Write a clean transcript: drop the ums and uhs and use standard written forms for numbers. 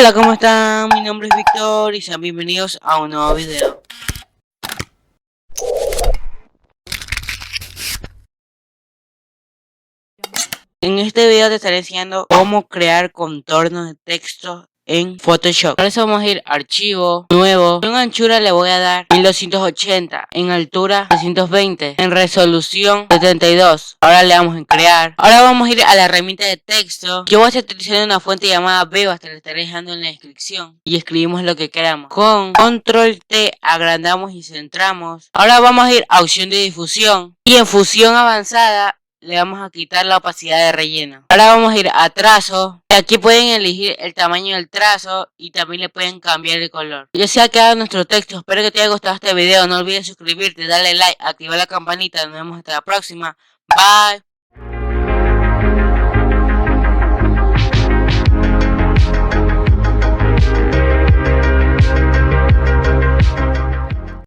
Hola, ¿cómo están? Mi nombre es Víctor y sean bienvenidos a un nuevo video. En este video te estaré enseñando cómo crear contornos de texto en Photoshop. Para eso vamos a ir a archivo, nuevo. En anchura le voy a dar 1280, en altura 320, en resolución 72. Ahora le damos en crear. Ahora vamos a ir a la herramienta de texto. Yo voy a estar utilizando una fuente llamada Bebas, te la estaré dejando en la descripción. Y escribimos lo que queramos. Con control T agrandamos y centramos. Ahora vamos a ir a opción de difusión. Y en fusión avanzada le vamos a quitar la opacidad de relleno. Ahora vamos a ir a trazo. Aquí pueden elegir el tamaño del trazo y también le pueden cambiar el color. Ya se ha quedado nuestro texto. Espero que te haya gustado este video. No olvides suscribirte, darle like, activar la campanita. Nos vemos hasta la próxima. Bye.